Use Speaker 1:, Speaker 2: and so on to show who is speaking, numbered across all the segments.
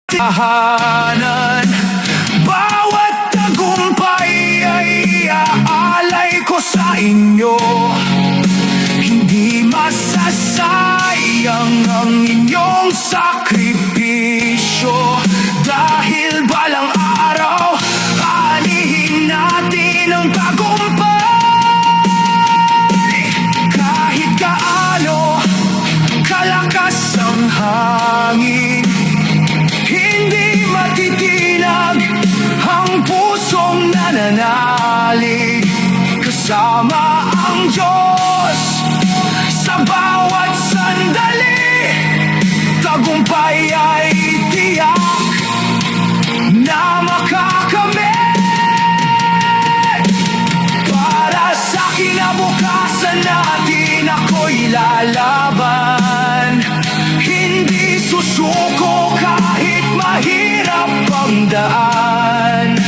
Speaker 1: Tahanan, bawat tagumpay ay iaalay ko sa inyo. Hindi masasayang ang inyong sakripisyo. Dahil balang araw, anihin natin ang tagumpay. Kahit gaano kalakas ang hangin, hindi matitinag ang pusong nananalig. Kasama ang Diyos sa bawat sandali. Tagumpay ay tiyak na makakamit. Para sa kinabukasan natin ako'y lalaban. Hindi susuko kahit mahirap ang daan.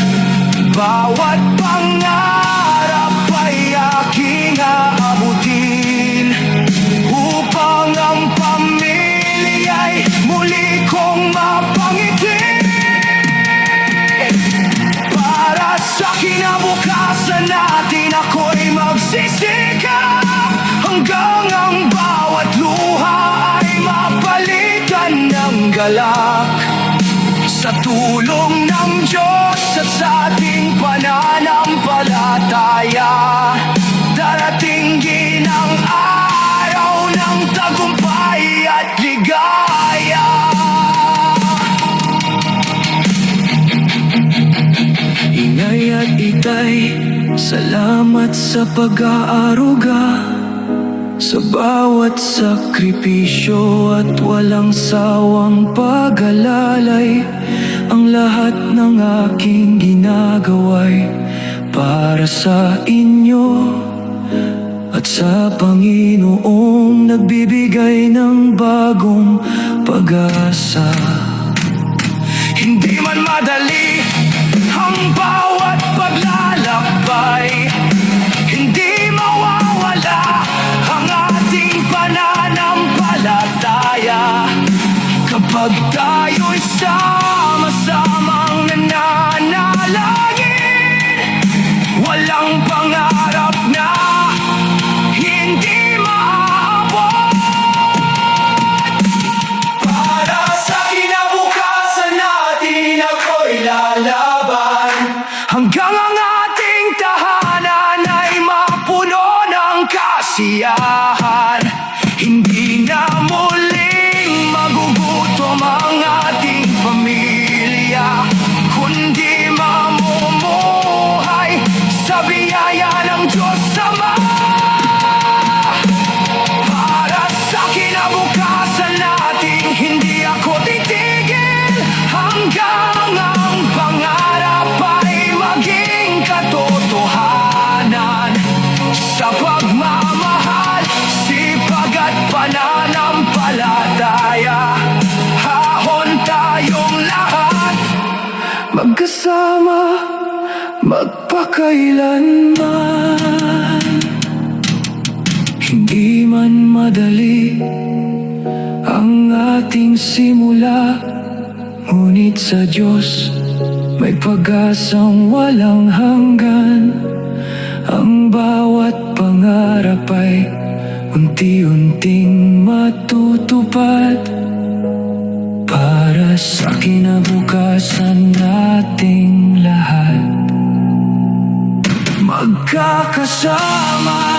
Speaker 1: Bawat pangarap ay aking aabutin, upang ang pamilya'y muli kong mapangiti. Para sa kinabukasan natin ako'y magsisikap, hanggang ang bawat luha ay mapalitan ng galak. Sa tulong ng Diyos at sa ating pananampalataya, darating din ang araw ng tagumpay at ligaya. Ingay at itay, salamat sa pag-aaruga, sa bawat sakripisyo at walang sawang pag-alalay. Ang lahat ng aking ginagawa'y para sa inyo at sa Panginoong nagbibigay ng bagong pag-asa. Hindi man madali ang bawat paglalakbay, hindi mawawala ang ating pananampalataya. Kapag tayo'y sama-samang nananalangin, walang pangarap na hindi maaabot. Para sa kinabukasan natin ako'y lalaban, hanggang ang ating tahanan ay mapuno ng kasiyahan. Hindi na muling magugutom ang ating pamilya, kundi mamumuhay sa biyaya ng Diyos Ama. Para sa kinabukasan natin, hindi ako titigil, hanggang ang pangarap ay maging katotohanan. Sa pagmamahal, sipag at pananampalataya, hahon tayong lahat, magkasama, magpakailanman. Hindi man madali ang ating simula, ngunit sa Diyos may pag-asang walang hanggan. Ang bawat pangarap ay unti-unting matutupad, para sa kinabukasan nating lahat magkakasama.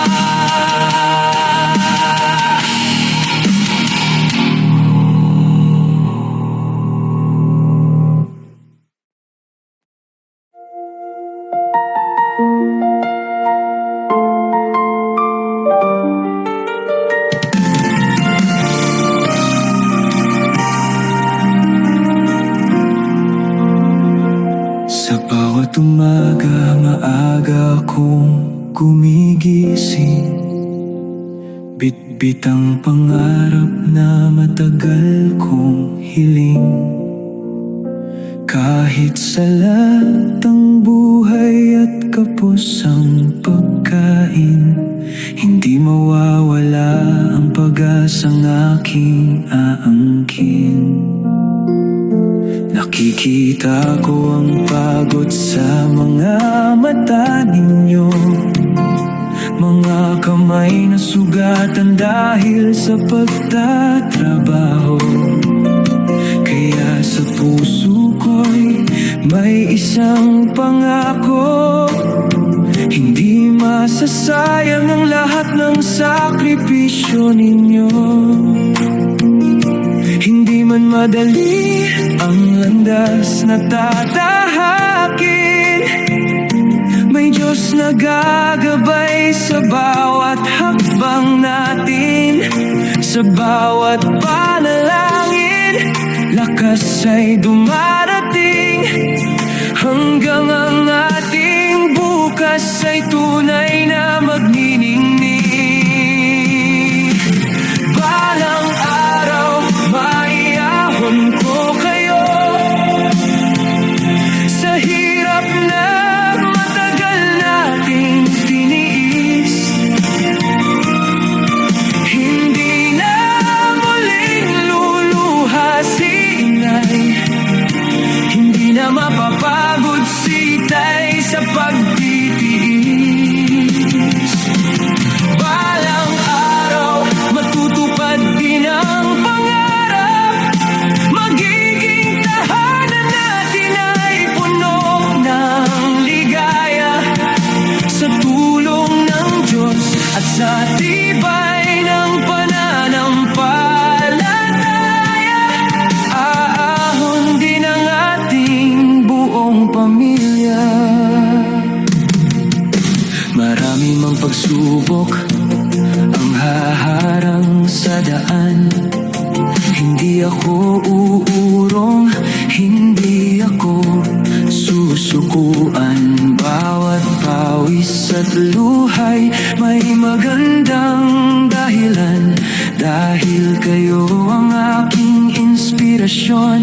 Speaker 1: Sa bawat umaga, maaga akong gumigising, bitbit ang pangarap na matagal kong hiling. Kahit salat ang buhay at kapos ang pagkain, hindi mawawala ang pag-asang aking aangkin. Nakikita ko ang pagod sa mga mata ninyo, mga kamay na sugatan dahil sa pagtatrabaho. Kaya sa puso ko'y may isang pangako, hindi masasayang ang lahat ng sakripisyo ninyo. Hindi man madali ang landas na tatahakin, may Diyos na gagabay sa bawat hakbang natin, sa bawat panalangin. Lakas ay dumarating hanggang ang ating bukas ay tunay na magniningning. Balang araw maiahon ko kayo sa hirap na matagal nating tiniis. Hindi na muling luluha si inay, hindi na mapapagod si tay sa pagtitiis. Balang araw matutupad din ang pangarap, magiging tahanan natin ay puno ng ligaya, sa tulong ng Diyos at sa tibay ng pananampalataya. Aahon din ang ating buong pamilya. Marami mang pagsubok ang haharang sa daan, hindi ako uurong, hindi ako susukuan. Bawat pawis at luhay may magandang dahilan, dahil kayo ang aking inspirasyon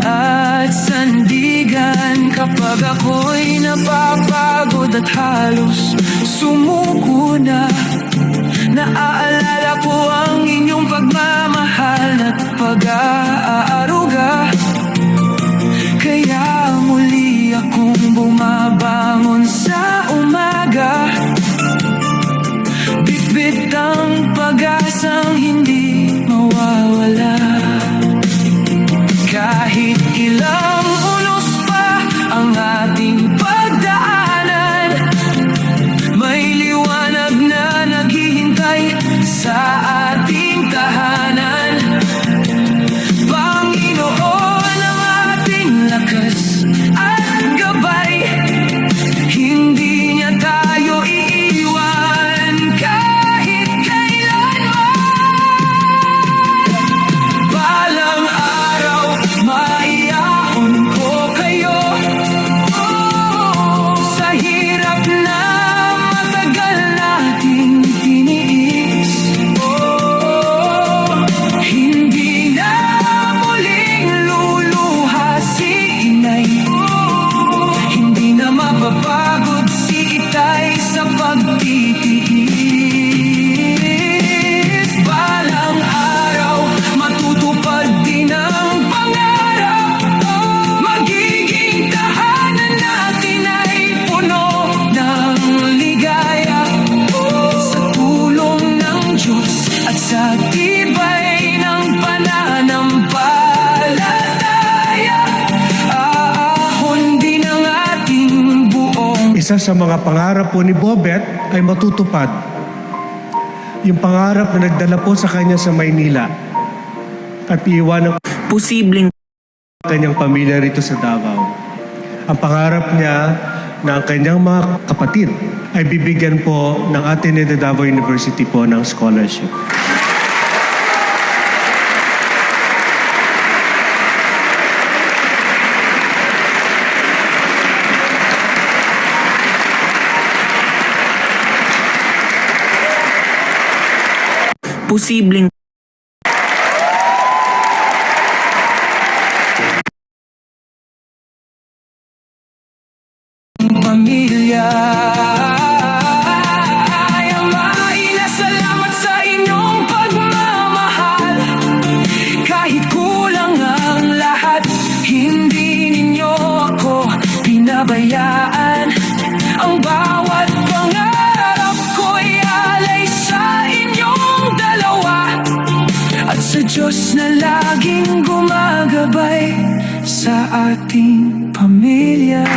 Speaker 1: at sandigan. Kapag ako'y napapagod at halos sumuko na, naaalala ko ang inyong pagmamahal at pag-aaruga. Kaya muli akong bumabangon sa umaga, bitbit ang pag-asang hindi mawawala. Kahit ilang unos pa ang ating pagdaanan, may liwanag na naghihintay sa ating tahanan. Panginoon ang ating lakas at gabay, hindi niya tayo iiwan kahit kailanman. Balang araw maiahon ko kayo sa hirap na matagal nating tiniis. Hindi na muling luluha si inay, hindi na mapapagod si itay sa pagtitiis. Balang araw matutupad din ang pangarap, magiging tahanan natin ay puno ng ligaya, sa tulong ng Diyos at sa tibay ng pananampalataya. Aahon din ang ating buong.
Speaker 2: Isa sa mga pangarap po ni Bobet ay matutupad. Yung pangarap na nagdala po sa kanya sa Maynila at iiwan ang
Speaker 3: Posibleng
Speaker 2: kanyang pamilya rito sa Davao. Ang pangarap niya na ang kanyang mga kapatid ay bibigyan po ng Ateneo de Davao University po ng scholarship.
Speaker 3: posibleng
Speaker 1: pamilya. Amaina, salamat sa inyong pagmamahal. Kahit kulang ang lahat, hindi pababayaan. Ang bawat pangarap ko'y alay sa inyong dalawa, at sa Diyos na laging gumagabay sa ating pamilya.